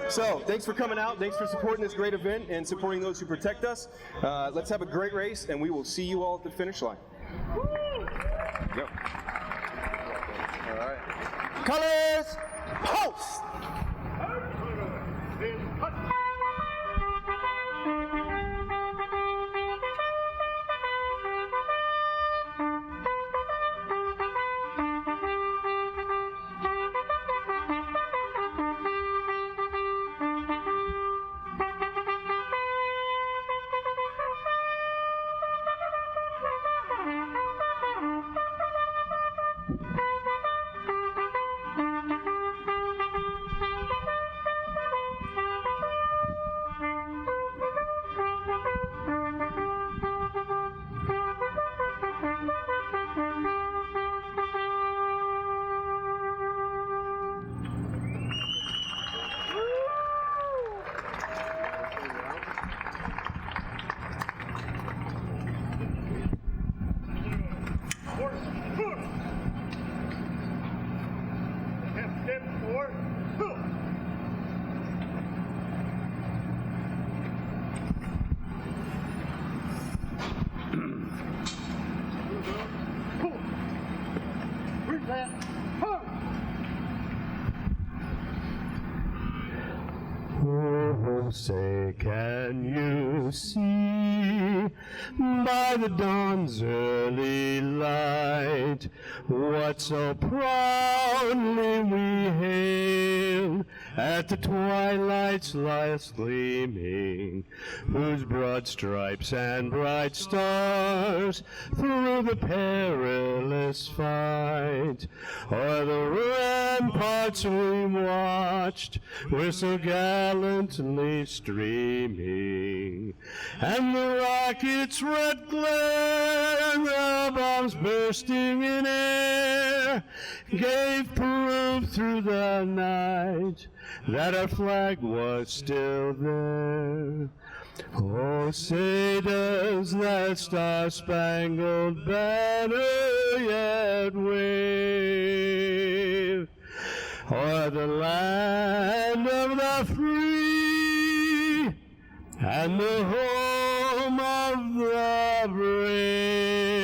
So thanks for coming out. Thanks for supporting this great event and supporting those who protect us. Let's have a great race, and we will see you all at the finish line. Go. All right. Colors, post! Oh, say, can you see by the dawn's early light what so proudly we hailed at the twilight's last gleaming, whose broad stripes and bright stars through the perilous fight o'er the ramparts we watched were so gallantly streaming, and the rocket's red glare and the bombs bursting in air gave proof through the night that our flag was still there. Oh, say does that star-spangled banner yet wave o'er the land of the free and the home of the brave?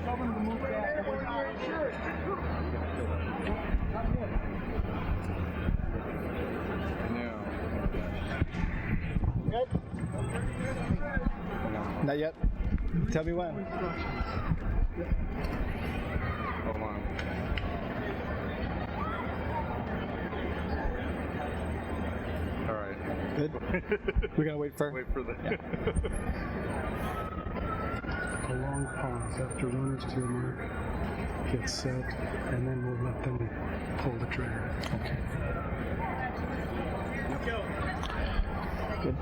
Tell them to move back. Good? Not yet. Tell me when. Hold on. All right. Good? We're going to wait for... Wait for the... Yeah. A long pause after runners to your mark gets set, and then we'll let them pull the trigger. Okay. Good.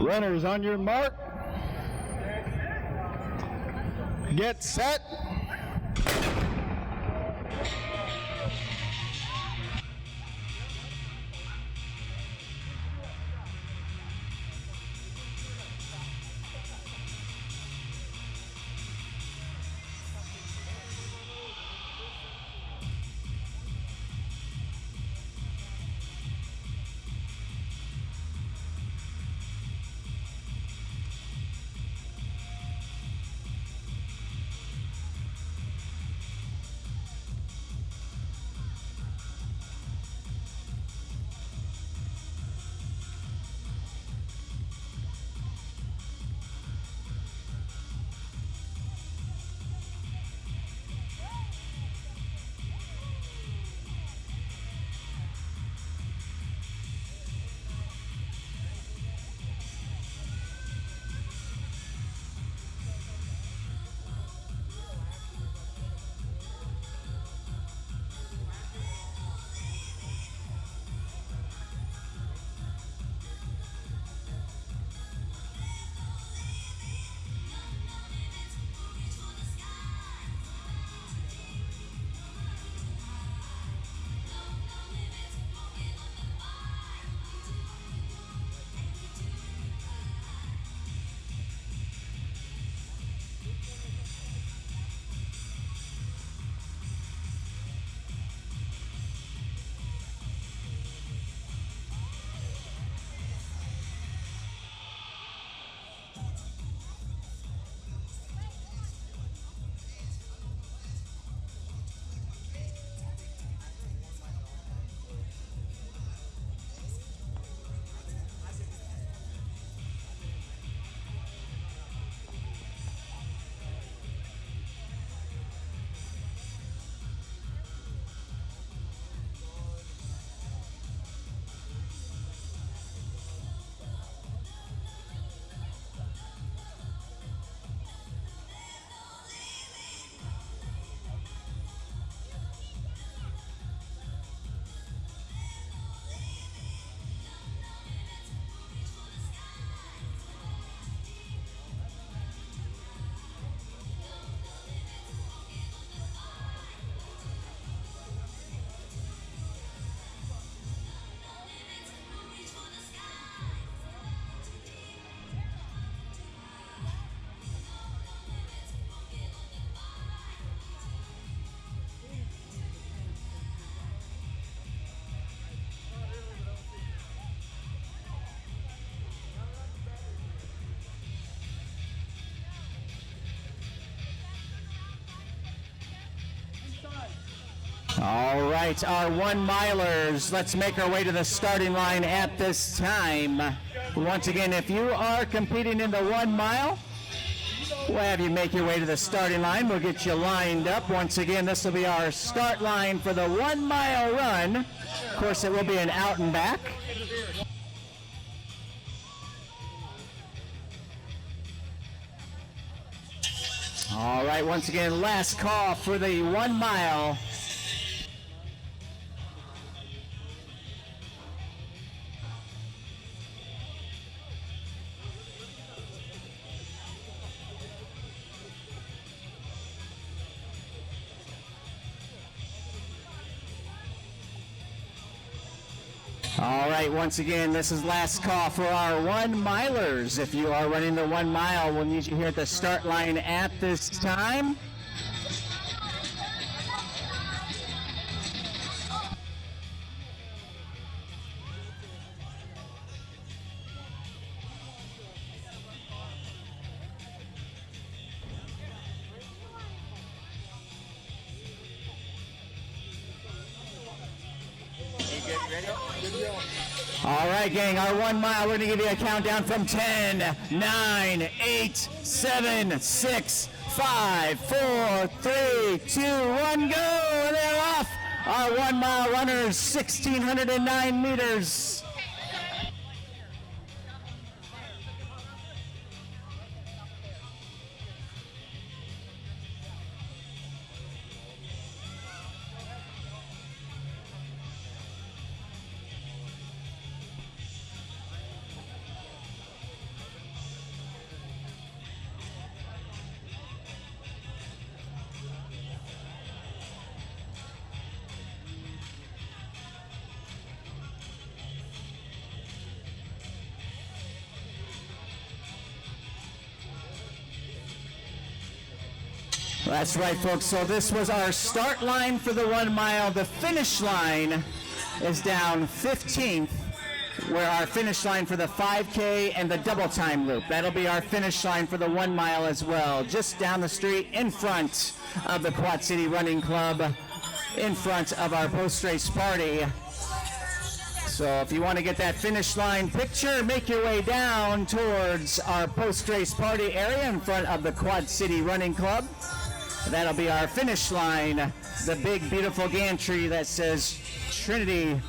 Runners on your mark. Get set. All right, our 1 milers, let's make our way to the starting line at this time. Once again, if you are competing in the 1 mile, we'll have you make your way to the starting line. We'll get you lined up. Once again, this will be our start line for the 1 mile run. Of course, it will be an out and back. All right, once again, last call for the 1 mile. All right, once again, this is last call for our 1 milers. If you are running the 1 mile, we'll need you here at the start line at this time. All right, gang, our 1 mile, we're going to give you a countdown from 10, 9, 8, 7, 6, 5, 4, 3, 2, 1, go! And they're off! Our 1 mile runners, 1,609 meters. That's right, folks. So this was our start line for the 1 mile. The finish line is down 15th, where our finish line for the 5K and the double time loop. That'll be our finish line for the 1 mile as well. Just down the street in front of the Quad City Running Club, in front of our post-race party. So if you want to get that finish line picture, make your way down towards our post-race party area in front of the Quad City Running Club. That'll be our finish line, the big, beautiful gantry that says Trinity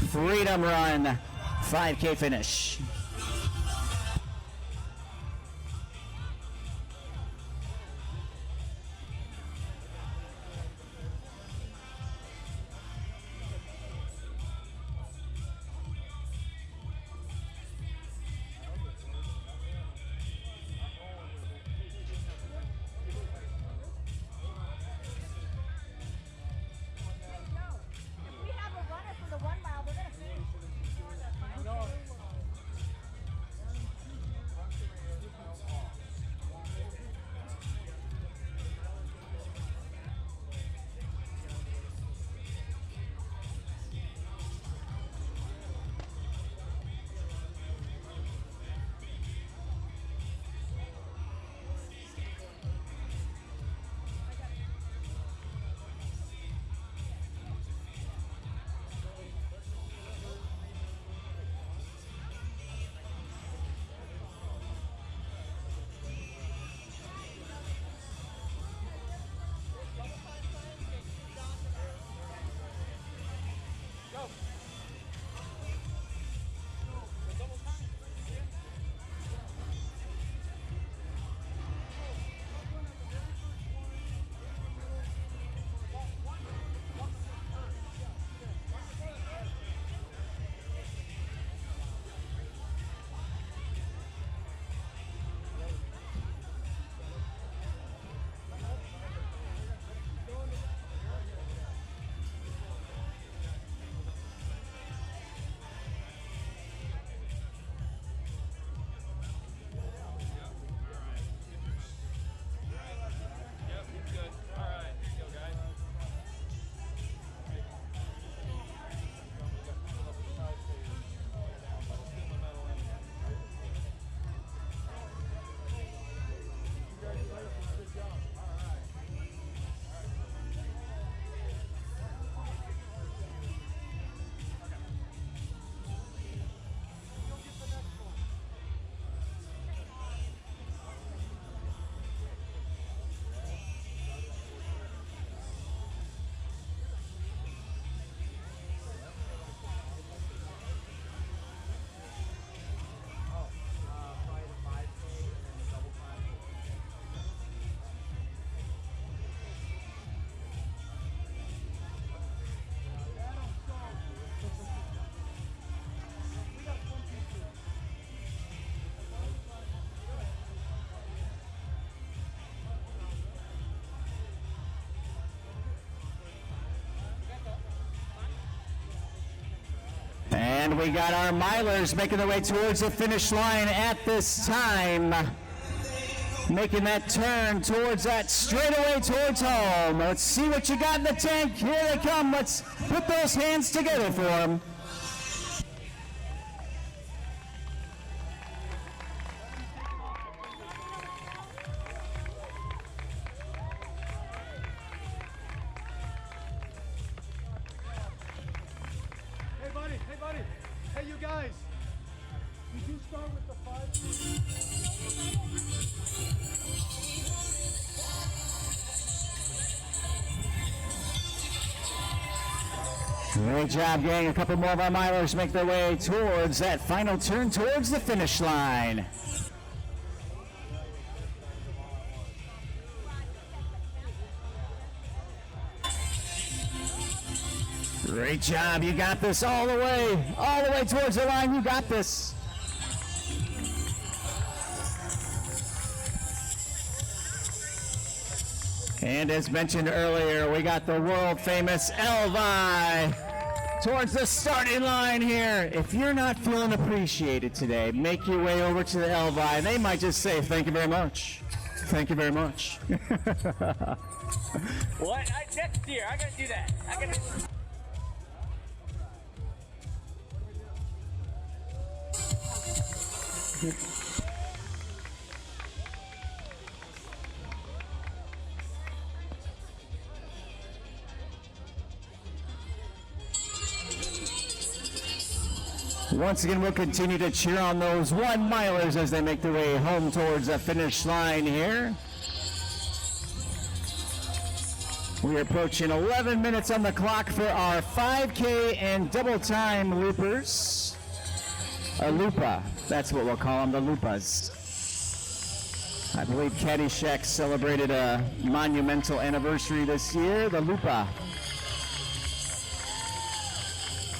Freedom Run 5K finish. And we got our milers making their way towards the finish line at this time. Making that turn towards that straightaway towards home. Let's see what you got in the tank. Here they come. Let's put those hands together for them. Hey buddy, hey you guys. Did you start with the 5? Great job, gang. A couple more of our milers make their way towards that final turn towards the finish line. Great job. You got this all the way towards the line. You got this. And as mentioned earlier, we got the world famous Elvi towards the starting line here. If you're not feeling appreciated today, make your way over to the Elvi. They might just say, thank you very much. Thank you very much. What? Next year, I gotta do that. Once again, we'll continue to cheer on those 1 milers as they make their way home towards the finish line here. We are approaching 11 minutes on the clock for our 5K and double time loopers. A lupa, that's what we'll call them, the lupas. I believe Caddyshack celebrated a monumental anniversary this year, the lupa.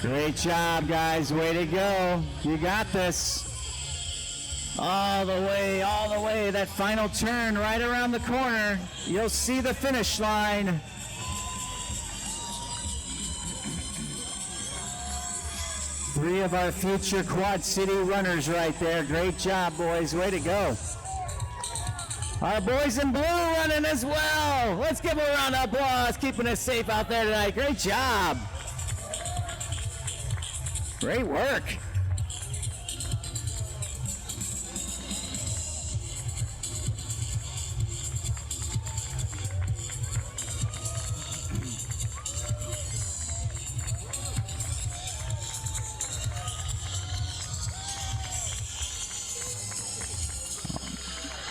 Great job, guys. Way to go. You got this. All the way. That final turn right around the corner. You'll see the finish line. Three of our future Quad City runners right there. Great job, boys. Way to go. Our boys in blue running as well. Let's give them a round of applause, keeping us safe out there tonight. Great job. Great work.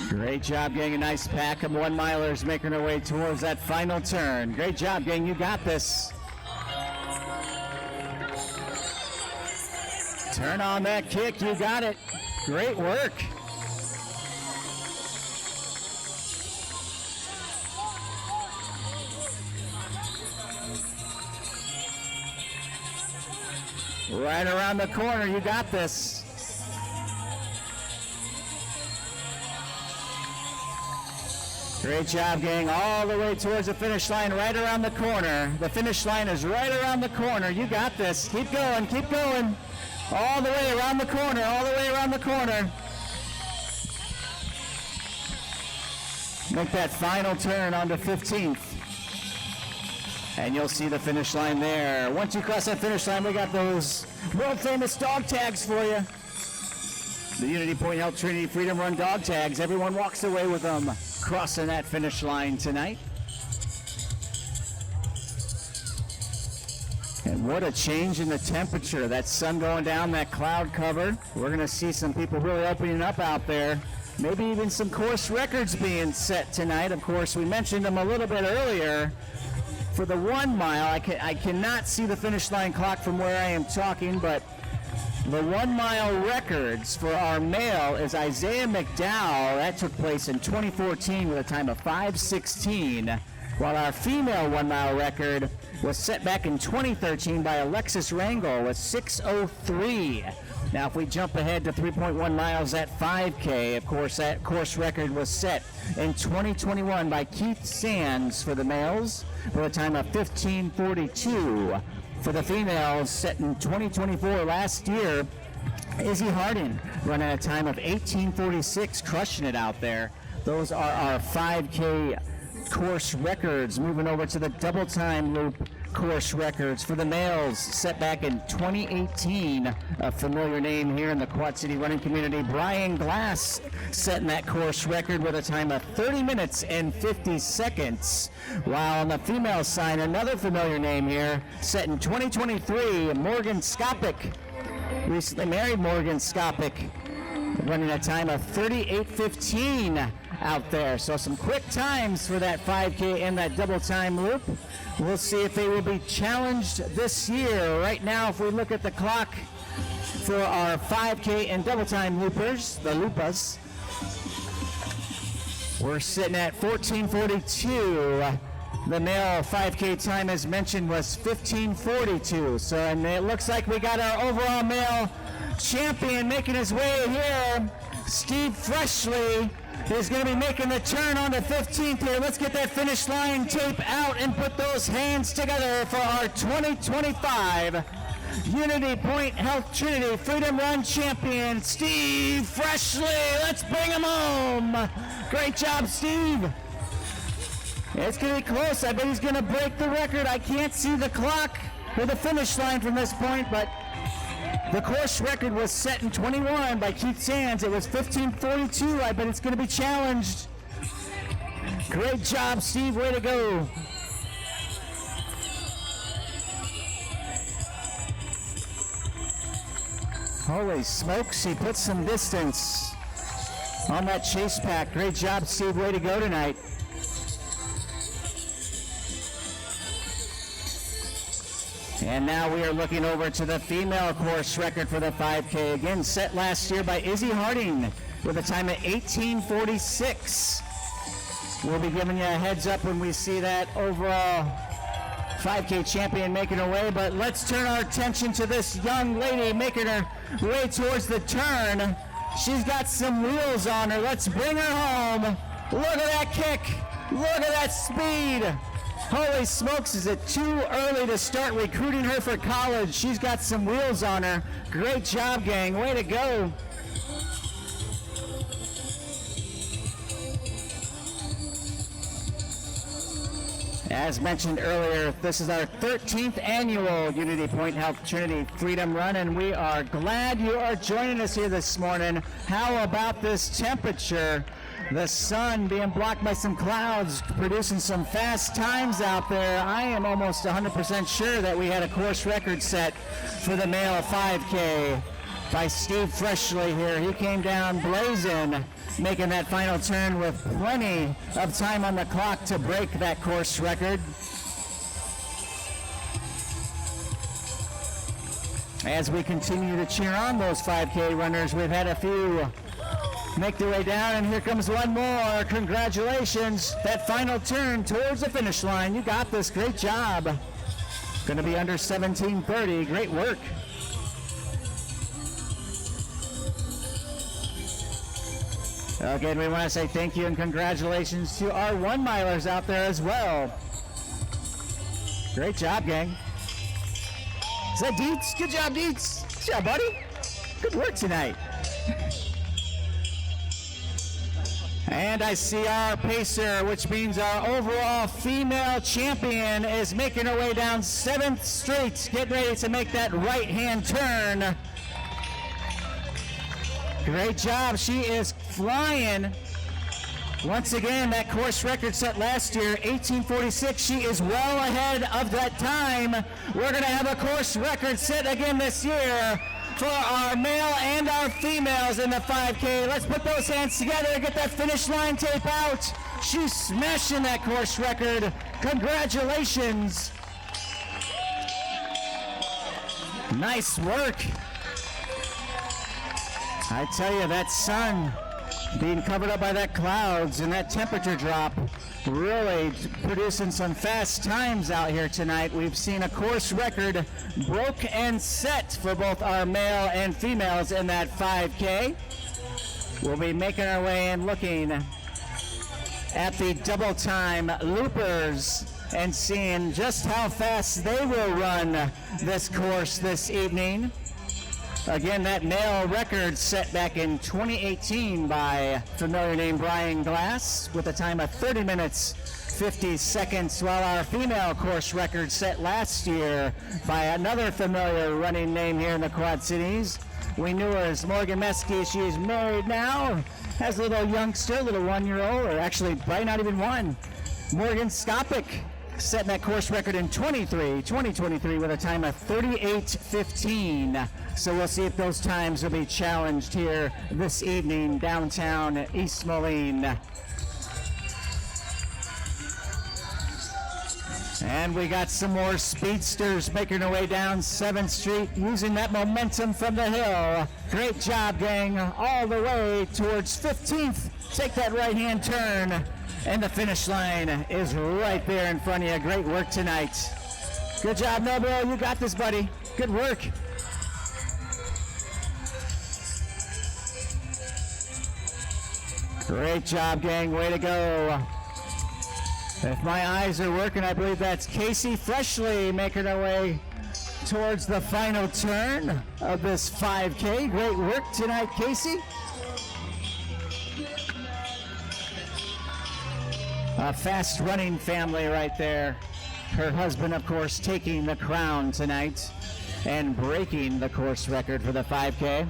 Great job, gang. A nice pack of 1 milers making their way towards that final turn. Great job, gang. You got this. Turn on that kick. You got it. Great work. Right around the corner. You got this. Great job, gang. All the way towards the finish line, right around the corner. The finish line is right around the corner. You got this. Keep going. Keep going. All the way around the corner. All the way around the corner. Make that final turn onto 15th. And you'll see the finish line there. Once you cross that finish line, we got those world famous dog tags for you. The Unity Point Health Trinity Freedom Run dog tags. Everyone walks away with them crossing that finish line tonight. And what a change in the temperature. That sun going down, that cloud cover. We're going to see some people really opening up out there. Maybe even some course records being set tonight. Of course, we mentioned them a little bit earlier. For the 1 mile, I cannot see the finish line clock from where I am talking, but the 1 mile records for our male is Isaiah McDowell. That took place in 2014 with a time of 5:16, while our female 1 mile record was set back in 2013 by Alexis Rangel with 6:03. Now, if we jump ahead to 3.1 miles at 5K, of course, that course record was set in 2021 by Keith Sands for the males with a time of 15:42. For the females, set in 2024 last year, Izzy Harding running a time of 18:46, crushing it out there. Those are our 5K course records. Moving over to the double time loop course records for the males, set back in 2018. A familiar name here in the Quad City running community, Brian Glass, setting that course record with a time of 30 minutes and 50 seconds. While on the female side, another familiar name here, set in 2023, Morgan Skopik, recently married Morgan Skopik, running a time of 38:15 out there. So some quick times for that 5K and that double time loop. We'll see if they will be challenged this year. Right now, if we look at the clock for our 5K and double time loopers, the Lupas, we're sitting at 14:42. The male 5K time, as mentioned, was 15:42. So, and it looks like we got our overall male champion making his way here. Steve Freshley is going to be making the turn on the 15th here. Let's get that finish line tape out and put those hands together for our 2025 Unity Point Health Trinity Freedom Run champion, Steve Freshley. Let's bring him home. Great job, Steve. It's going to be close. I bet he's going to break the record. I can't see the clock or the finish line from this point, but the course record was set in 21 by Keith Sands. It was 15:42. I bet it's going to be challenged. Great job, Steve. Way to go. Holy smokes, he put some distance on that chase pack. Great job, Steve. Way to go tonight. And now we are looking over to the female course record for the 5K. Again, set last year by Izzy Harding with a time of 18:46. We'll be giving you a heads up when we see that overall 5K champion making her way. But let's turn our attention to this young lady making her way towards the turn. She's got some wheels on her. Let's bring her home. Look at that kick. Look at that speed. Holy smokes, is it too early to start recruiting her for college? She's got some wheels on her. Great job, gang. Way to go. As mentioned earlier, this is our 13th annual Unity Point Health Trinity Freedom Run, and we are glad you are joining us here this morning. How about this temperature? The sun being blocked by some clouds, producing some fast times out there. I am almost 100% sure that we had a course record set for the male 5K by Steve Freshley here. He came down blazing, making that final turn with plenty of time on the clock to break that course record. As we continue to cheer on those 5K runners, we've had a few make their way down, and here comes one more. Congratulations. That final turn towards the finish line. You got this. Great job. Going to be under 17:30. Great work. Again, we want to say thank you and congratulations to our 1-milers out there as well. Great job, gang. Is that Dietz? Good job, Dietz. Good job, buddy. Good work tonight. And I see our pacer, which means our overall female champion, is making her way down 7th Street, getting ready to make that right-hand turn. Great job. She is flying. Once again, that course record set last year, 18:46. She is well ahead of that time. We're going to have a course record set again this year for our male and our females in the 5K. Let's put those hands together and get that finish line tape out. She's smashing that course record. Congratulations. Nice work. I tell you, that sun being covered up by that clouds and that temperature drop really producing some fast times out here tonight. We've seen a course record broke and set for both our male and females in that 5K. We'll be making our way and looking at the double time loopers and seeing just how fast they will run this course this evening. Again, that male record set back in 2018 by familiar name Brian Glass with a time of 30 minutes 50 seconds, while our female course record set last year by another familiar running name here in the Quad Cities. We knew her as Morgan Meskey. She is married now, has a little youngster, a little 1-year-old, or actually probably not even one. Morgan Skopik setting that course record in 2023 with a time of 38:15. So we'll see if those times will be challenged here this evening downtown East Moline. And we got some more speedsters making their way down 7th Street using that momentum from the hill. Great job, gang, all the way towards 15th. Take that right-hand turn, and the finish line is right there in front of you. Great work tonight. Good job, Noble. You got this, buddy. Good work. Great job, gang. Way to go. If my eyes are working, I believe that's Casey Freshly making her way towards the final turn of this 5K. Great work tonight, Casey. A fast running family right there. Her husband, of course, taking the crown tonight and breaking the course record for the 5K.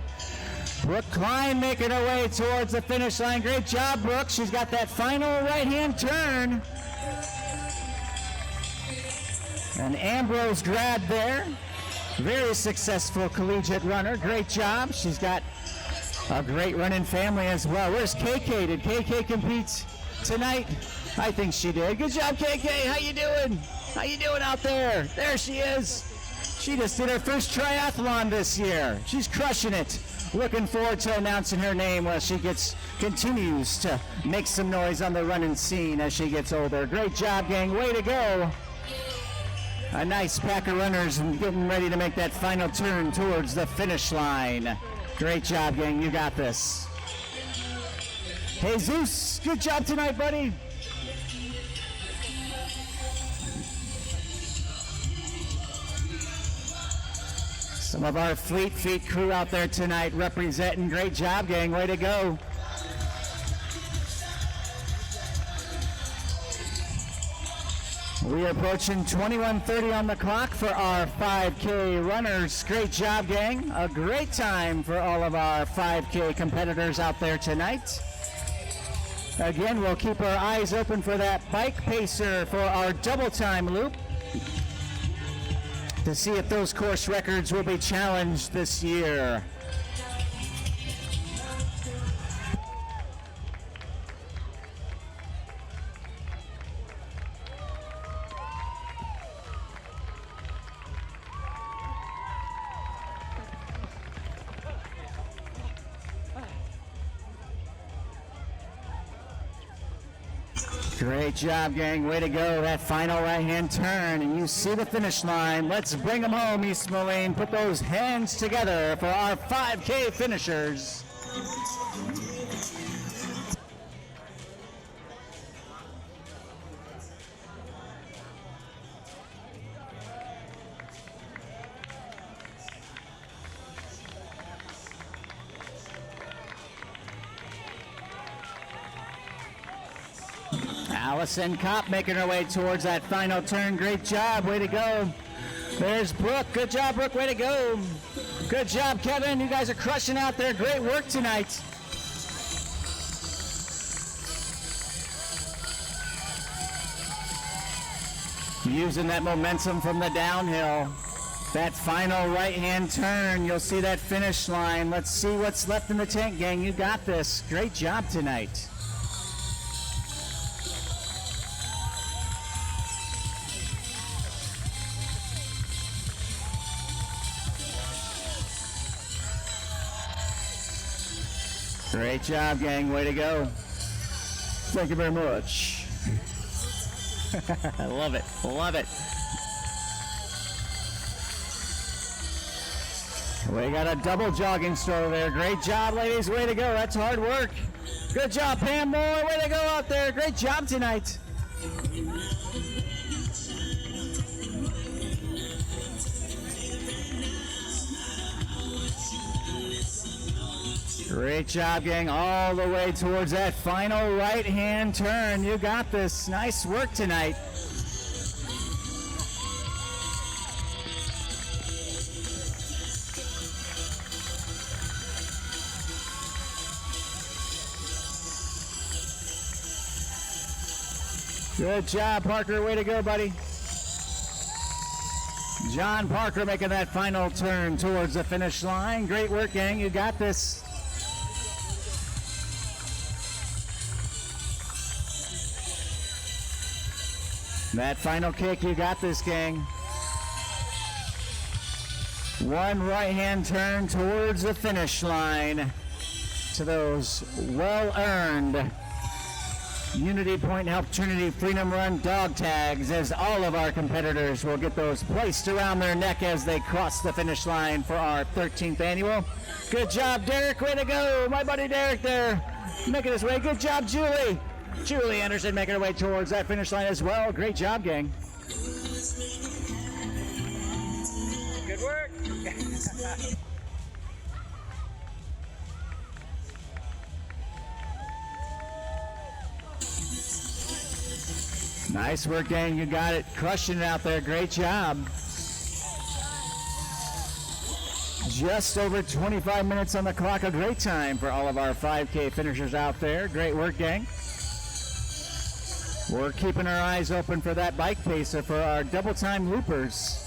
Brooke Klein making her way towards the finish line. Great job, Brooke. She's got that final right-hand turn. An Ambrose grab there. Very successful collegiate runner. Great job. She's got a great running family as well. Where's KK? Did KK compete tonight? I think she did. Good job, KK. How you doing? How you doing out there? There she is. She just did her first triathlon this year. She's crushing it. Looking forward to announcing her name while she continues to make some noise on the running scene as she gets older. Great job, gang. Way to go. A nice pack of runners and getting ready to make that final turn towards the finish line. Great job, gang. You got this. Jesus, good job tonight, buddy. Some of our Fleet Feet crew out there tonight representing. Great job, gang. Way to go. We are approaching 21:30 on the clock for our 5K runners. Great job, gang. A great time for all of our 5K competitors out there tonight. Again, we'll keep our eyes open for that bike pacer for our double time loop to see if those course records will be challenged this year. Great job, gang. Way to go. That final right-hand turn, and you see the finish line. Let's bring them home, East Moline. Put those hands together for our 5K finishers. Allison Kopp making her way towards that final turn. Great job. Way to go. There's Brooke. Good job, Brooke. Way to go. Good job, Kevin. You guys are crushing out there. Great work tonight. Using that momentum from the downhill. That final right-hand turn. You'll see that finish line. Let's see what's left in the tank, gang. You got this. Great job tonight. Great job, gang. Way to go. Thank you very much. I love it. Love it. We got a double jogging stroll there. Great job, ladies. Way to go. That's hard work. Good job, Pam Moore. Way to go out there. Great job tonight. Great job, gang, all the way towards that final right-hand turn. You got this. Nice work tonight. Good job, Parker. Way to go, buddy. John Parker making that final turn towards the finish line. Great work, gang. You got this. That final kick, you got this, gang. One right-hand turn towards the finish line to those well-earned Unity Point Help Trinity Freedom Run dog tags, as all of our competitors will get those placed around their neck as they cross the finish line for our 13th annual. Good job, Derek. Way to go. My buddy Derek there making his way. Good job, Julie. Julie Anderson making her way towards that finish line as well. Great job, gang. Good work. Nice work, gang. You got it. Crushing it out there. Great job. Just over 25 minutes on the clock. A great time for all of our 5K finishers out there. Great work, gang. We're keeping our eyes open for that bike pacer for our double time loopers.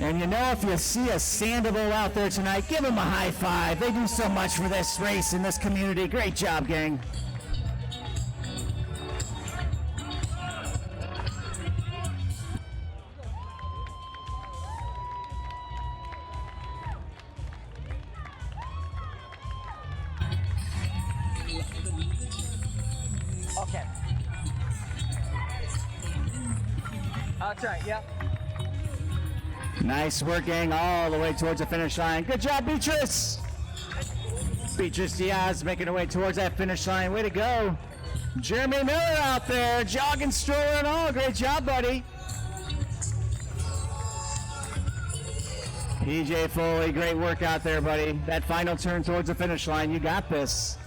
And you know, if you see a Sandoval out there tonight, give them a high five. They do so much for this race and this community. Great job, gang. Okay. That's right, yep. Nice work, gang, all the way towards the finish line. Good job, Beatrice. Beatrice Diaz making her way towards that finish line. Way to go. Jeremy Miller out there, jogging, stroller and all. Great job, buddy. PJ Foley, great work out there, buddy. That final turn towards the finish line, you got this.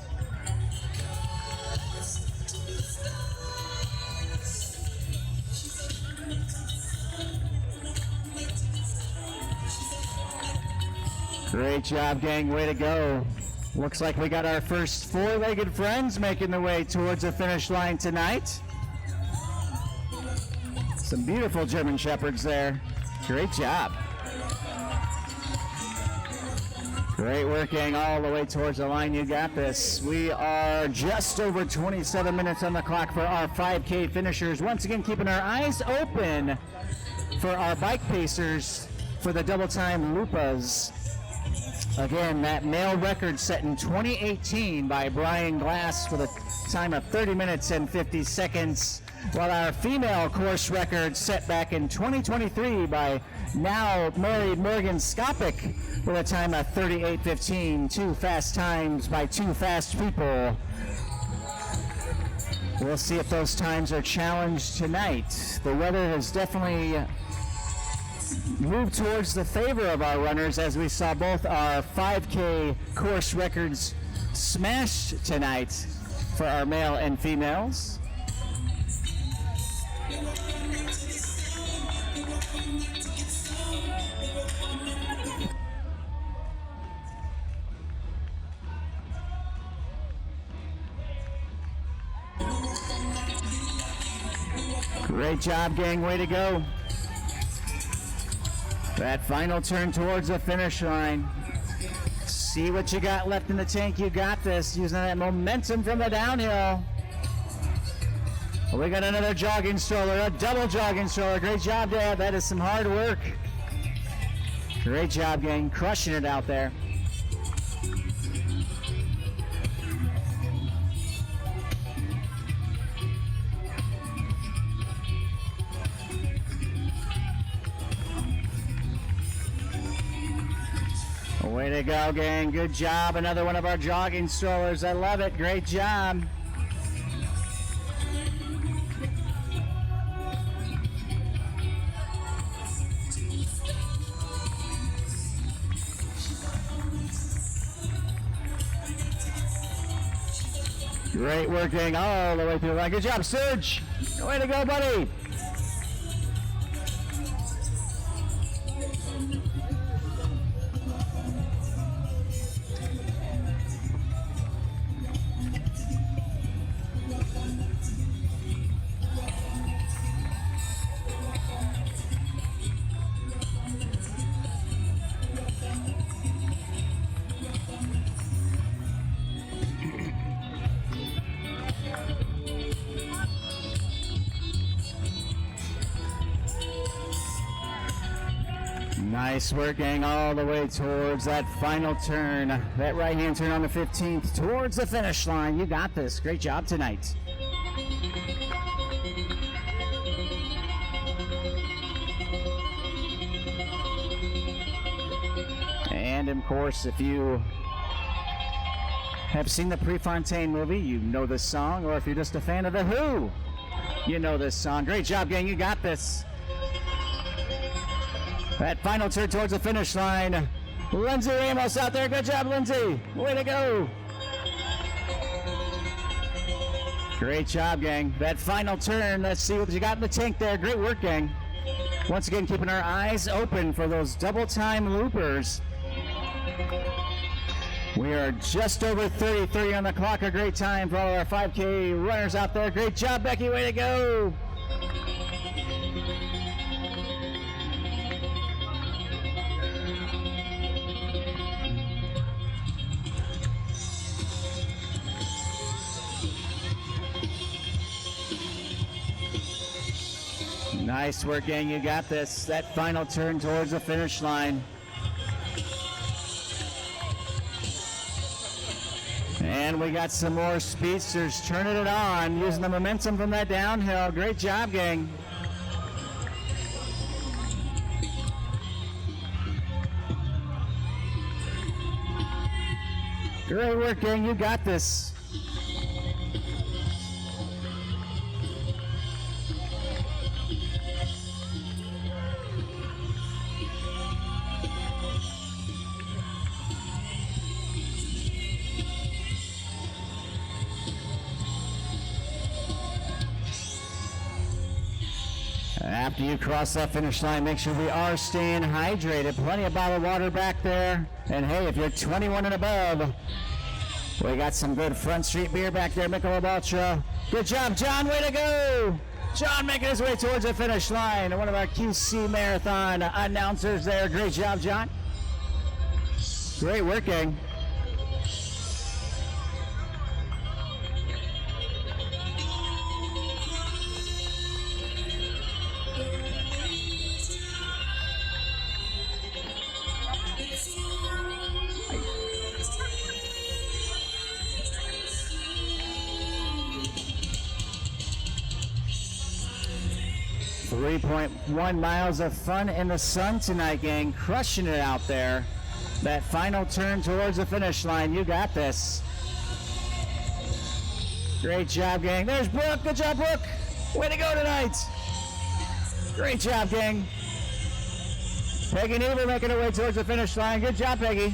Great job, gang. Way to go. Looks like we got our first four-legged friends making their way towards the finish line tonight. Some beautiful German Shepherds there. Great job. Great work, gang, all the way towards the line. You got this. We are just over 27 minutes on the clock for our 5K finishers. Once again, keeping our eyes open for our bike pacers for the double time Lupas. Again, that male record set in 2018 by Brian Glass for the time of 30 minutes and 50 seconds, while our female course record set back in 2023 by now married Morgan Skopik with a time of 38:15. Two fast times by two fast people. We'll see if those times are challenged tonight. The weather has definitely moved towards the favor of our runners as we saw both our 5K course records smashed tonight for our male and females. Great job, gang. Way to go. That final turn towards the finish line. See what you got left in the tank. You got this. Using that momentum from the downhill. We got another jogging stroller, a double jogging stroller. Great job, Dad. That is some hard work. Great job, gang. Crushing it out there. Way to go, gang. Good job. Another one of our jogging strollers. I love it. Great job. Great working all the way through the line. Good job, Serge. Way to go, buddy. Nice work, gang, all the way towards that final turn. That right-hand turn on the 15th towards the finish line. You got this. Great job tonight. And, of course, if you have seen the Prefontaine movie, you know this song. Or if you're just a fan of The Who, you know this song. Great job, gang. You got this. That final turn towards the finish line. Lindsay Ramos out there. Good job, Lindsay. Way to go. Great job, gang. That final turn. Let's see what you got in the tank there. Great work, gang. Once again, keeping our eyes open for those double time loopers. We are just over 33 on the clock. A great time for all of our 5K runners out there. Great job, Becky. Way to go. Nice work, gang. You got this. That final turn towards the finish line. And we got some more speedsters turning it on, using the momentum from that downhill. Great job, gang. Great work, gang. You got this. After you cross that finish line, make sure we are staying hydrated. Plenty of bottled water back there. And hey, if you're 21 and above, we got some good Front Street beer back there, Michelob Ultra. Good job, John. Way to go. John making his way towards the finish line. One of our QC Marathon announcers there. Great job, John. Great working. .1 miles of fun in the sun tonight, gang. Crushing it out there. That final turn towards the finish line. You got this. Great job, gang. There's Brooke. Good job, Brooke. Way to go tonight. Great job, gang. Peggy Never making her way towards the finish line. Good job, Peggy.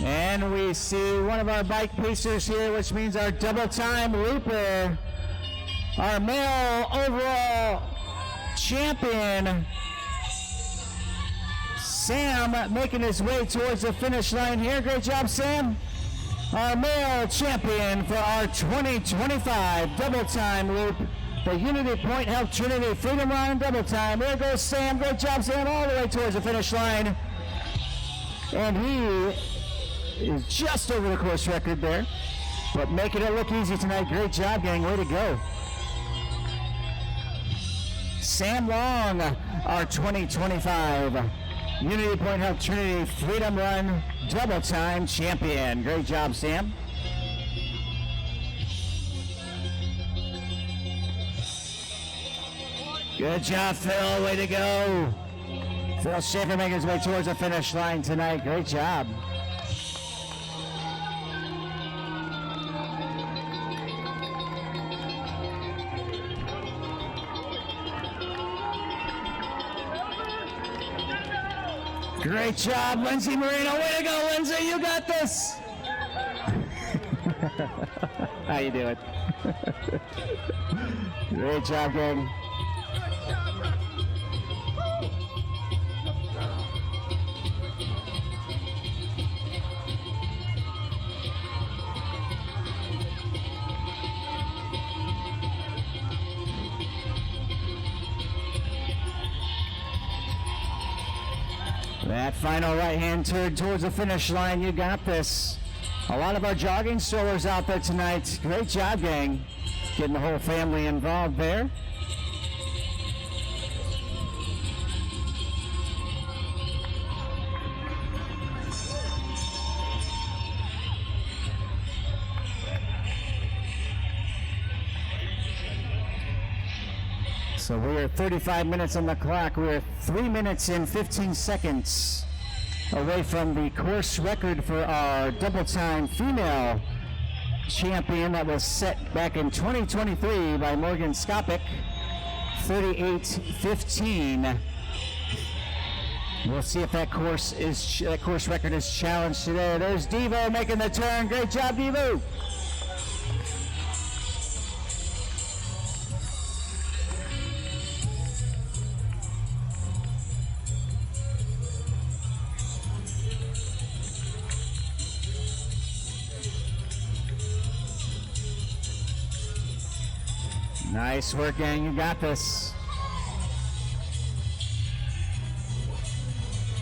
And we see one of our bike pacers here, which means our double time looper, our male overall champion, Sam, making his way towards the finish line here. Great job, Sam. Our male champion for our 2025 double time loop, the Unity Point Health Trinity Freedom Run double time. There goes Sam. Great job, Sam, all the way towards the finish line. And he is just over the course record there, but making it look easy tonight. Great job, gang. Way to go. Sam Long, our 2025 Unity Point Health Trinity Freedom Run double time champion. Great job, Sam. Good job, Phil. Way to go. Phil Schaefer making his way towards the finish line tonight. Great job. Great job, Lindsay Marino. Way to go, Lindsay. You got this. How you doing? Great job, gang. That final right-hand turn towards the finish line, you got this. A lot of our jogging strollers out there tonight. Great job, gang. Getting the whole family involved there. So we're 35 minutes on the clock. We're 3 minutes and 15 seconds away from the course record for our double time female champion that was set back in 2023 by Morgan Skopik, 38:15. We'll see if that course record is challenged today. There's Devo making the turn. Great job, Devo. Nice work, gang. You got this.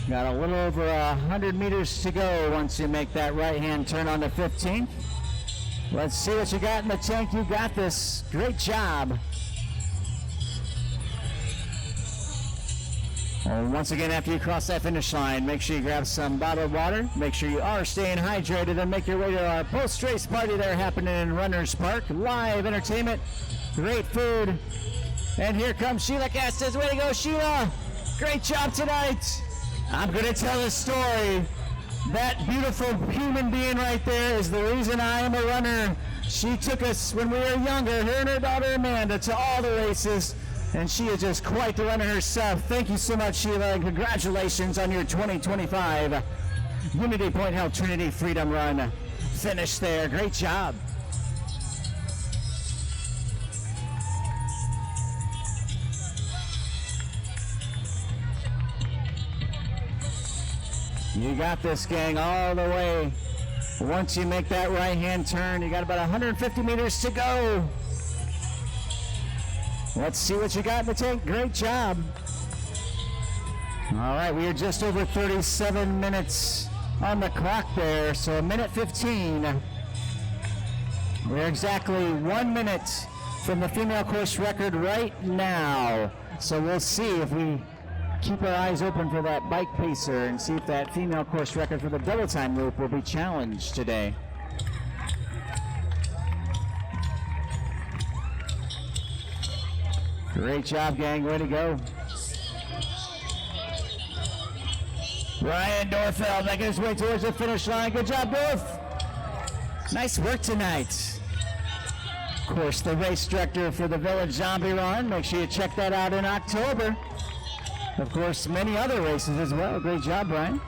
Got a little over 100 meters to go once you make that right-hand turn on the 15th. Let's see what you got in the tank. You got this. Great job. Well, once again, after you cross that finish line, make sure you grab some bottled water. Make sure you are staying hydrated and make your way to our post-race party there happening in Runners Park. Live entertainment, great food. And here comes Sheila Castes. Way to go, Sheila. Great job tonight. I'm going to tell a story. That beautiful human being right there is the reason I am a runner. She took us when we were younger, her and her daughter Amanda, to all the races. And she is just quite the runner herself. Thank you so much, Sheila, and congratulations on your 2025 Unity Point Health Trinity Freedom Run finish there. Great job. You got this, gang, all the way. Once you make that right-hand turn, you got about 150 meters to go. Let's see what you got in the tank. Great job. All right, we are just over 37 minutes on the clock there, so a minute 15. We're exactly 1 minute from the female course record right now. So we'll see if we keep our eyes open for that bike pacer and see if that female course record for the double time loop will be challenged today. Great job, gang. Way to go. Ryan Dorfeld making his way towards the finish line. Good job, Dorf. Nice work tonight. Of course, the race director for the Village Zombie Run. Make sure you check that out in October. Of course, many other races as well. Great job, Brian.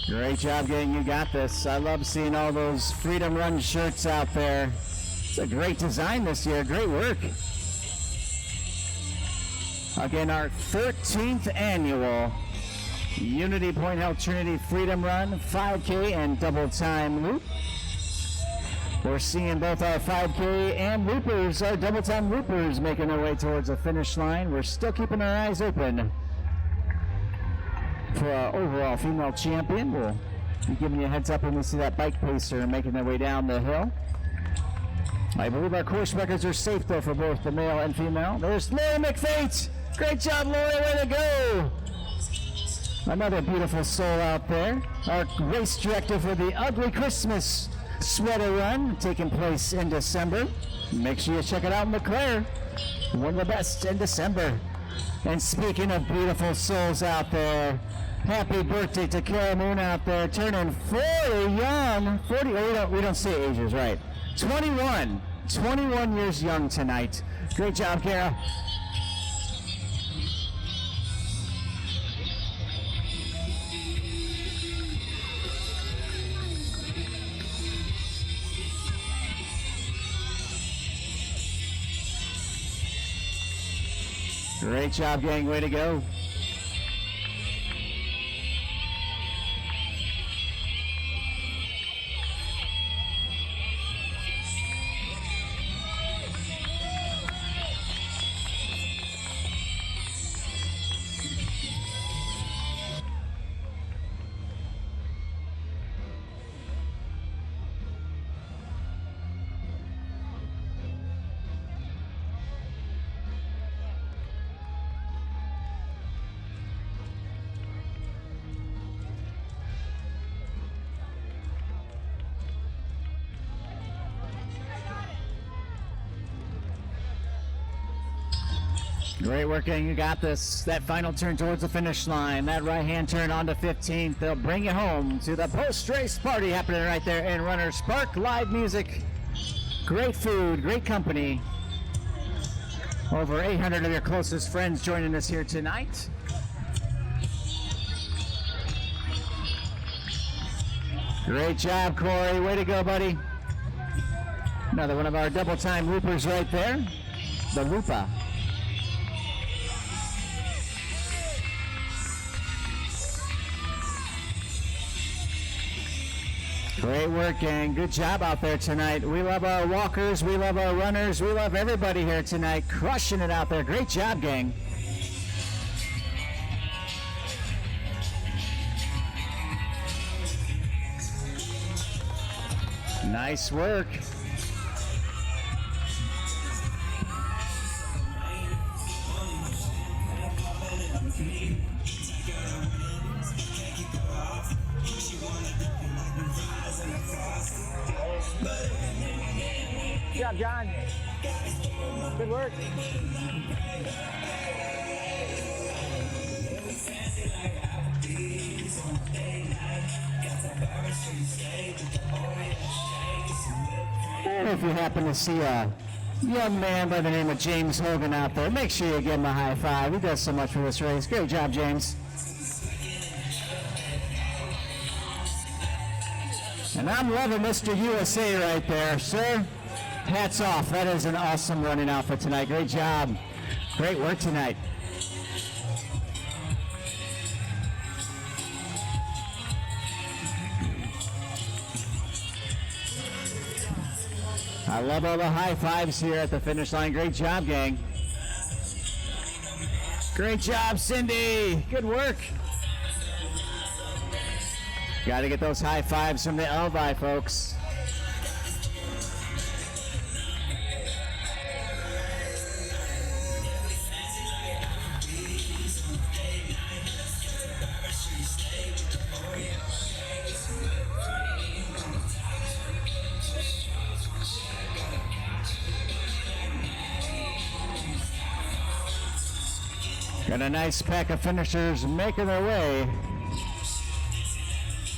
Great job, gang. You got this. I love seeing all those Freedom Run shirts out there. It's a great design this year. Great work. Again, our 13th annual Unity Point Health Trinity Freedom Run, 5K and double time loop. We're seeing both our 5K and loopers, our double time loopers, making their way towards the finish line. We're still keeping our eyes open for our overall female champion. We'll be giving you a heads up when we see that bike pacer making their way down the hill. I believe our course records are safe though for both the male and female. There's Lori McFate. Great job, Lori. Way to go. Another beautiful soul out there. Our race director for the Ugly Christmas Sweater Run taking place in December. Make sure you check it out in LeClaire. One of the best in December. And speaking of beautiful souls out there, happy birthday to Kara Moon out there, turning 40 young. 40, oh, we don't say ages, right? 21 years young tonight. Great job, Kara. Great job, gang. Way to go. Great work, gang. You got this. That final turn towards the finish line. That right-hand turn onto 15th. They'll bring you home to the post-race party happening right there in Runners Park. Live music, great food, great company. Over 800 of your closest friends joining us here tonight. Great job, Corey. Way to go, buddy. Another one of our double-time loopers right there. The Lupa. Great work, gang. Good job out there tonight. We love our walkers. We love our runners. We love everybody here tonight. Crushing it out there. Great job, gang. Nice work. Good job, John. Good work. If you happen to see a young man by the name of James Hogan out there, make sure you give him a high five. He does so much for this race. Great job, James. And I'm loving Mr. USA right there, sir. Hats off. That is an awesome running outfit tonight. Great job. Great work tonight. I love all the high fives here at the finish line. Great job, gang. Great job, Cindy. Good work. Got to get those high fives from the Elvi, folks. Got a nice pack of finishers making their way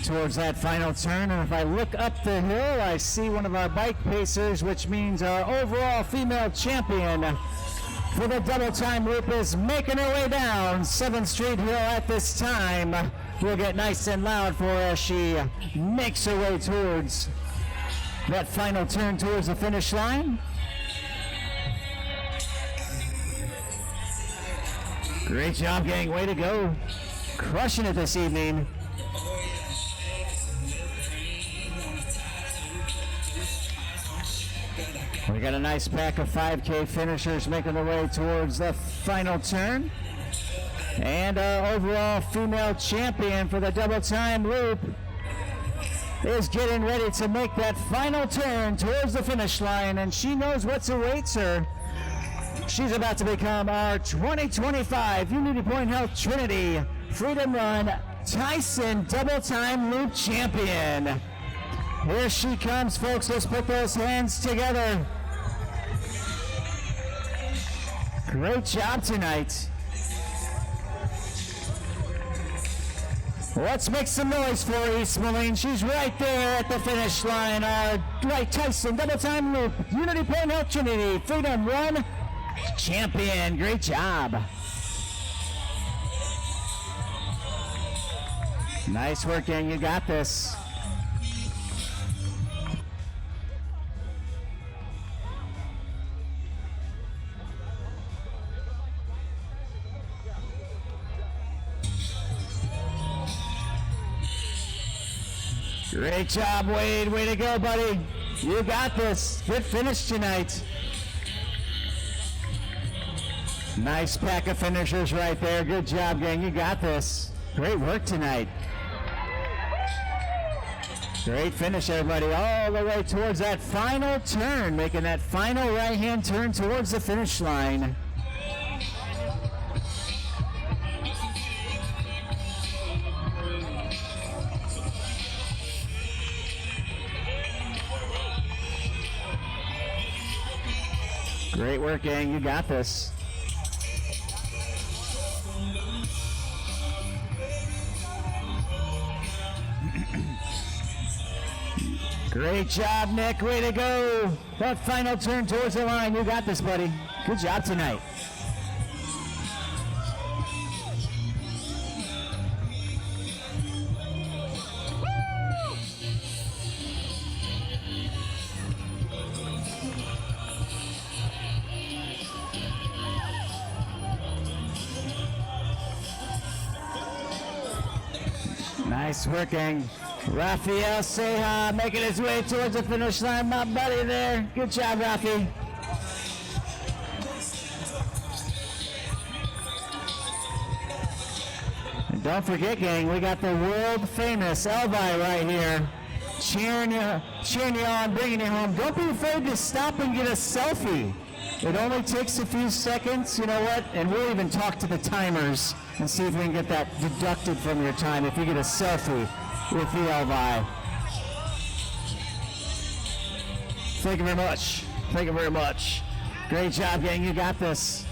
towards that final turn, and if I look up the hill, I see one of our bike pacers, which means our overall female champion for the double time loop is making her way down 7th Street Hill at this time. We'll get nice and loud for her as she makes her way towards that final turn towards the finish line. Great job, gang. Way to go. Crushing it this evening. We got a nice pack of 5K finishers making their way towards the final turn. And our overall female champion for the double time loop is getting ready to make that final turn towards the finish line, and she knows what awaits her. She's about to become our 2025 Unity Point Health Trinity Freedom Run Tyson Double Time Loop Champion. Here she comes, folks. Let's put those hands together. Great job tonight. Let's make some noise for East Moline. She's right there at the finish line. Our Dwight Tyson Double Time Loop Unity Point Health Trinity Freedom Run Champion. Great job. Nice work, gang. You got this. Great job, Wade. Way to go, buddy. You got this. Good finish tonight. Nice pack of finishers right there. Good job, gang. You got this. Great work tonight. Great finish, everybody. All the way towards that final turn, making that final right-hand turn towards the finish line. Great work, gang. You got this. Great job, Nick. Way to go. That final turn towards the line. You got this, buddy. Good job tonight. Nice work, gang. Raphael Seha making his way towards the finish line. My buddy there. Good job, Rafi. And don't forget, gang, we got the world famous Elvi right here. Cheering you on, bringing you home. Don't be afraid to stop and get a selfie. It only takes a few seconds, you know what? And we'll even talk to the timers and see if we can get that deducted from your time if you get a selfie with the Elvi. Thank you very much. Thank you very much. Great job, gang. You got this.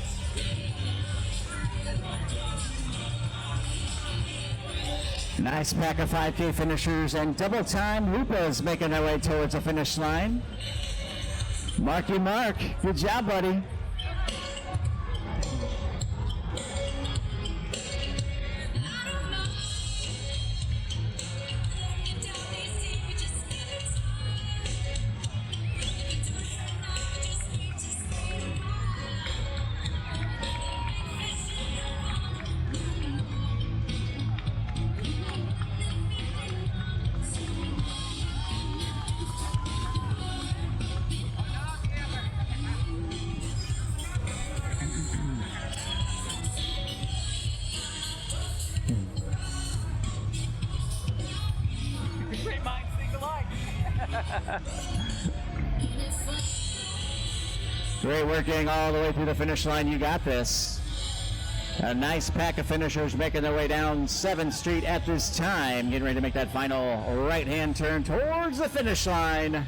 Nice pack of 5K finishers and double time Lupas making their way towards the finish line. Marky Mark, good job, buddy. Great work, gang, all the way through the finish line. You got this. A nice pack of finishers making their way down 7th Street at this time. Getting ready to make that final right-hand turn towards the finish line.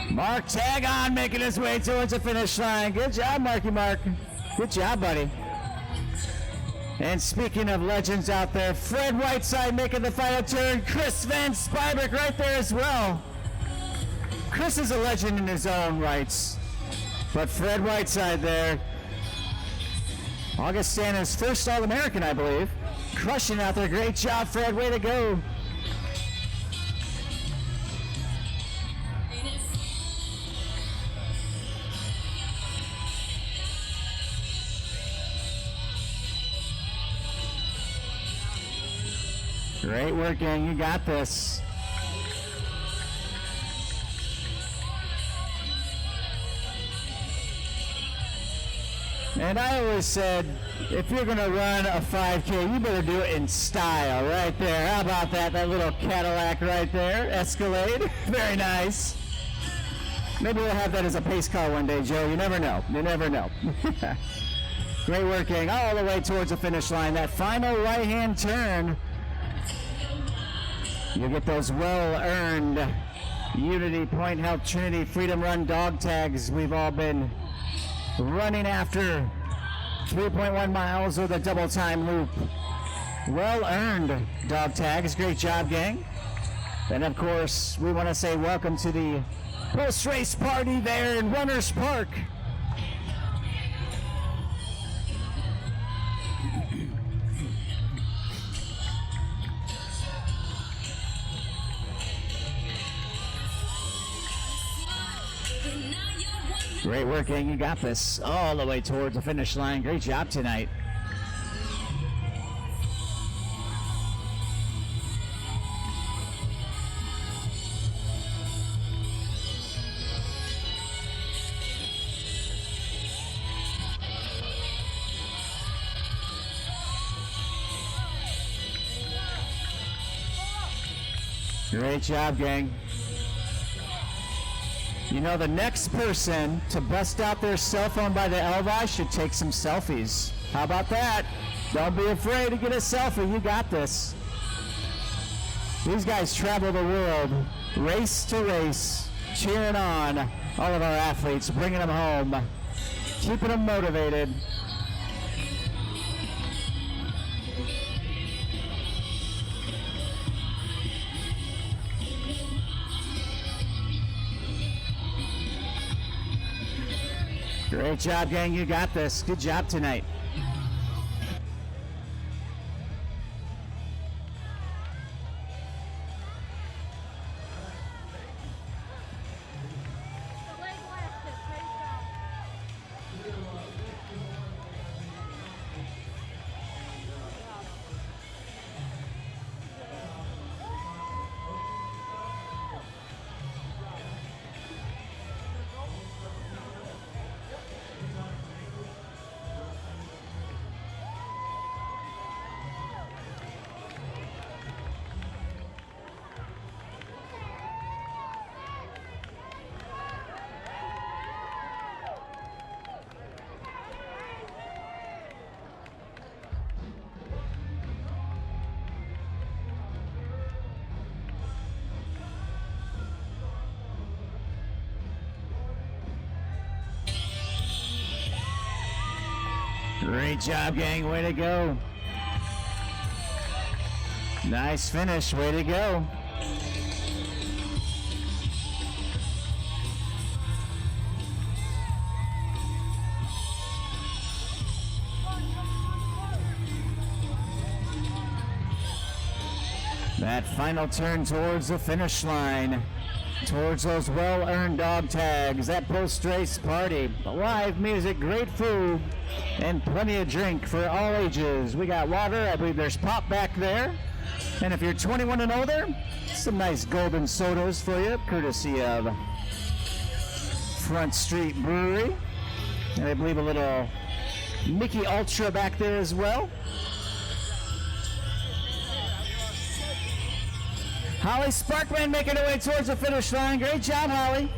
Mark Tagon making his way towards the finish line. Good job, Marky Mark. Good job, buddy. And speaking of legends out there, Fred Whiteside making the final turn. Chris Van Spyberg right there as well. Chris is a legend in his own rights. But Fred Whiteside there. Augustana's first All-American, I believe. Crushing out there. Great job, Fred. Way to go. Great work, gang. You got this. And I always said, if you're going to run a 5K, you better do it in style right there. How about that? That little Cadillac right there, Escalade. Very nice. Maybe we'll have that as a pace car one day, Joe. You never know. You never know. Great work, gang. All the way towards the finish line. That final right-hand turn. You get those well-earned Unity, Point Health, Trinity, Freedom Run dog tags we've all been running after. 3.1 miles with a double time loop. Well-earned dog tags. Great job, gang. And of course, we want to say welcome to the post-race party there in Runners Park. Great work, gang. You got this all the way towards the finish line. Great job tonight. Great job, gang. You know, the next person to bust out their cell phone by the Elvi should take some selfies. How about that? Don't be afraid to get a selfie. You got this. These guys travel the world, race to race, cheering on all of our athletes, bringing them home, keeping them motivated. Great job, gang. You got this. Good job tonight. Great job, gang. Way to go. Nice finish. Way to go. That final turn towards the finish line, towards those well-earned dog tags, that post-race party, live music, great food, and plenty of drink for all ages. We got water. I believe there's pop back there. And if you're 21 and older, some nice golden sodas for you, courtesy of Front Street Brewery. And I believe a little Mickey Ultra back there as well. Holly Sparkman making her way towards the finish line. Great job, Holly.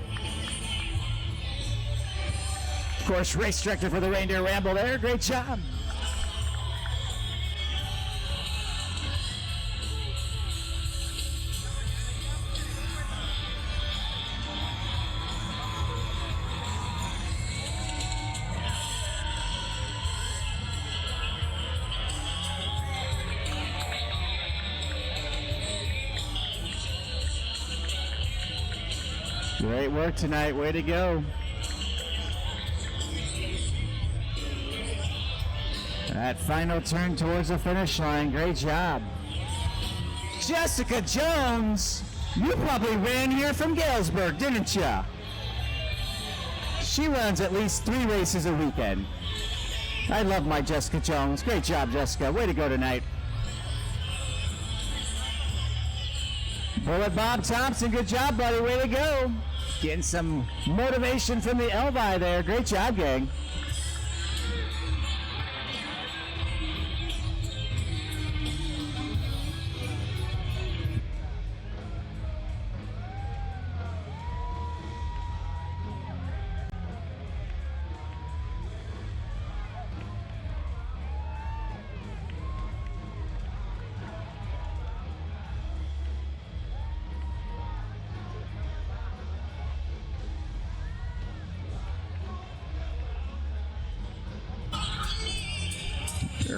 Of course, race director for the Reindeer Ramble there. Great job. Great work tonight. Way to go. That final turn towards the finish line. Great job. Jessica Jones, you probably ran here from Galesburg, didn't ya? She runs at least 3 races a weekend. I love my Jessica Jones. Great job, Jessica. Way to go tonight. Bullet Bob Thompson, good job, buddy. Way to go. Getting some motivation from the Elvi there. Great job, gang.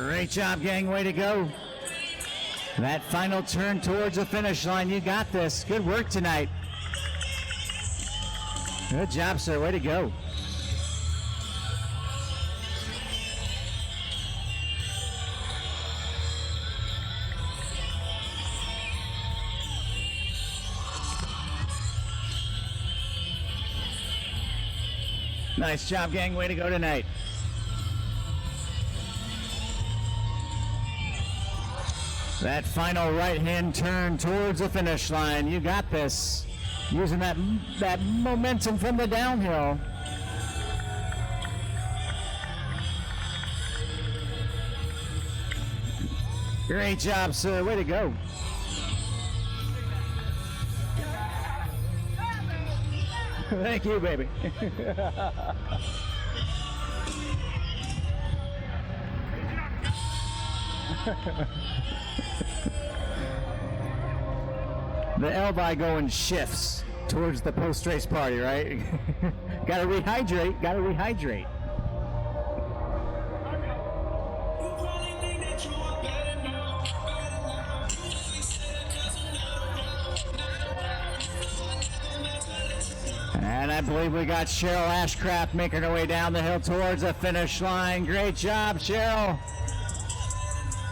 Great job, gang. Way to go. That final turn towards the finish line. You got this. Good work tonight. Good job, sir. Way to go. Nice job, gang. Way to go tonight. That final right-hand turn towards the finish line. You got this. Using that momentum from the downhill. Great job, sir. Way to go. Thank you, baby. The Elvi going shifts towards the post-race party, right? Gotta rehydrate, gotta rehydrate. And I believe we got Cheryl Ashcraft making her way down the hill towards the finish line. Great job, Cheryl.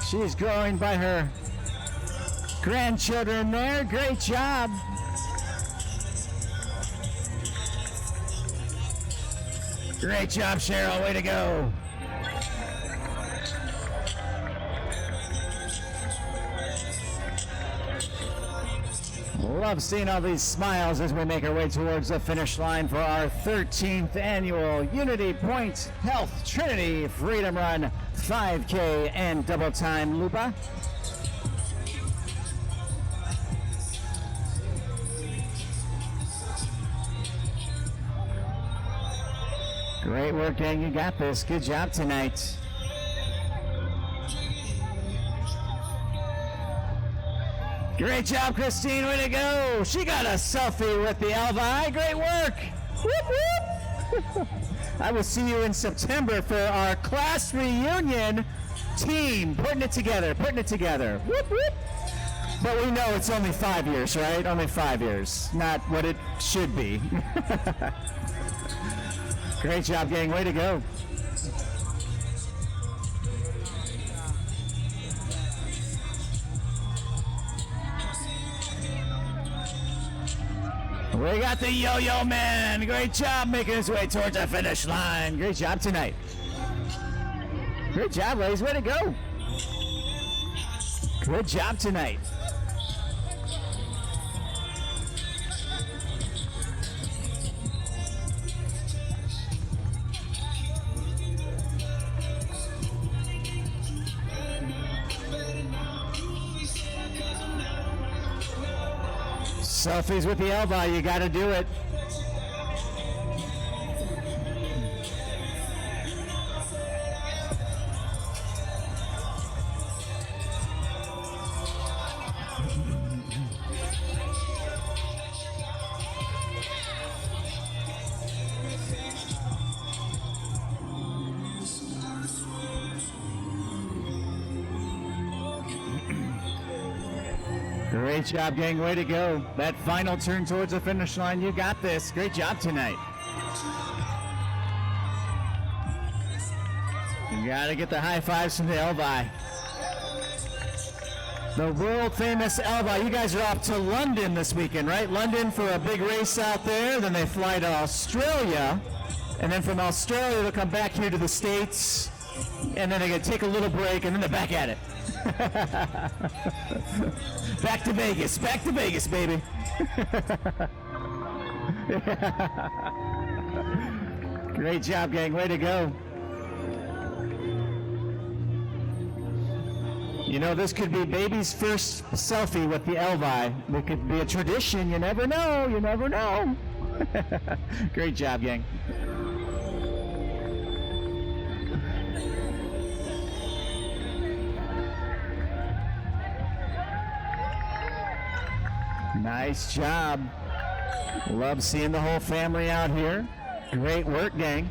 She's growing by her grandchildren there. Great job. Great job, Cheryl. Way to go. Love seeing all these smiles as we make our way towards the finish line for our 13th annual Unity Point Health Trinity Freedom Run 5K and Double Time Lupa. Great work, gang. You got this. Good job tonight. Great job, Christine. Way to go. She got a selfie with the Elvi. Great work. Whoop, whoop. I will see you in September for our class reunion team. Putting it together. Whoop, whoop. But we know it's only 5 years, right? Only 5 years. Not what it should be. Great job, gang. Way to go. We got the Yo-Yo Man. Great job making his way towards the finish line. Great job tonight. Great job, ladies. Way to go. Good job tonight. Selfies with the Elvi, you gotta do it. Great job, gang. Way to go. That final turn towards the finish line, you got this. Great job tonight. You gotta get the high fives from the Elvi. The world famous Elvi. You guys are off to London this weekend, right? London for a big race out there. Then they fly to Australia. And then from Australia, they'll come back here to the States. And then they're gonna take a little break, and then they're back at it. Back to Vegas, baby. Great job, gang. Way to go. You know, this could be baby's first selfie with the Elvi. It could be a tradition. You never know. You never know. Great job, gang. Nice job. Love seeing the whole family out here. Great work, gang.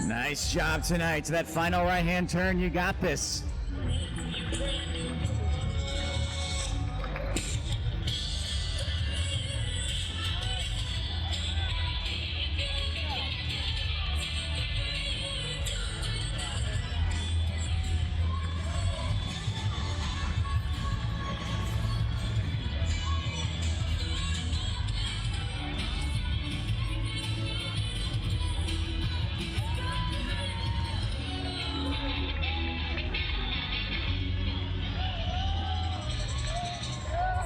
Nice job tonight. To that final right-hand turn, you got this.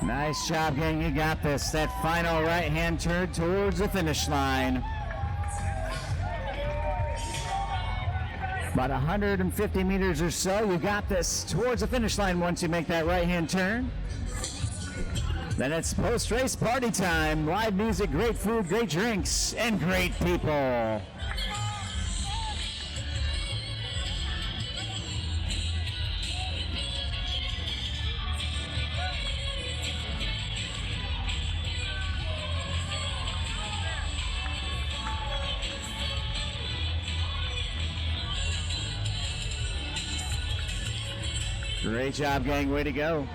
Nice job, gang. You got this. That final right-hand turn towards the finish line. About 150 meters or so. You got this towards the finish line once you make that right-hand turn. Then it's post-race party time. Live music, great food, great drinks, and great people. Great job, gang. Way to go.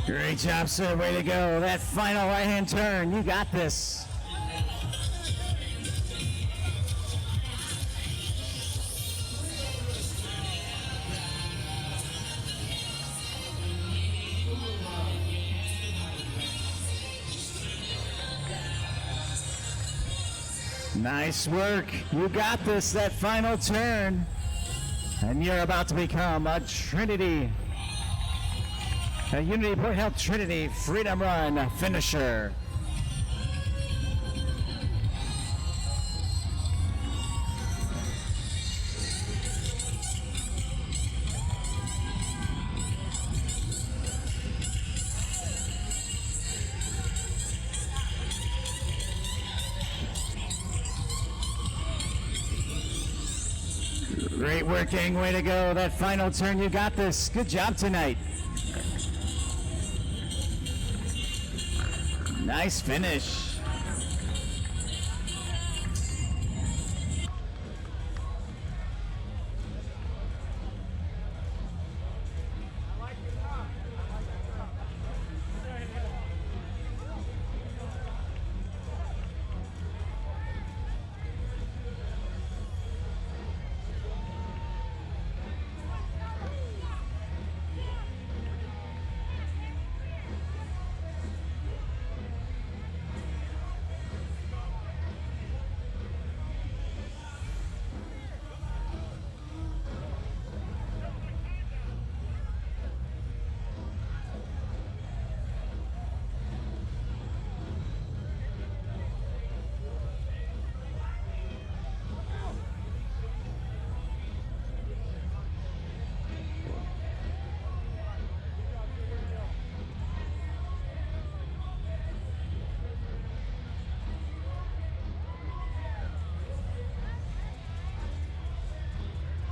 Great job, sir. Way to go. That final right-hand turn. You got this. Nice work. You got this. That final turn. And you're about to become a Trinity. A Unity Port Health Trinity Freedom Run finisher. Great work, gang. Way to go. That final turn, you got this. Good job tonight. Nice finish.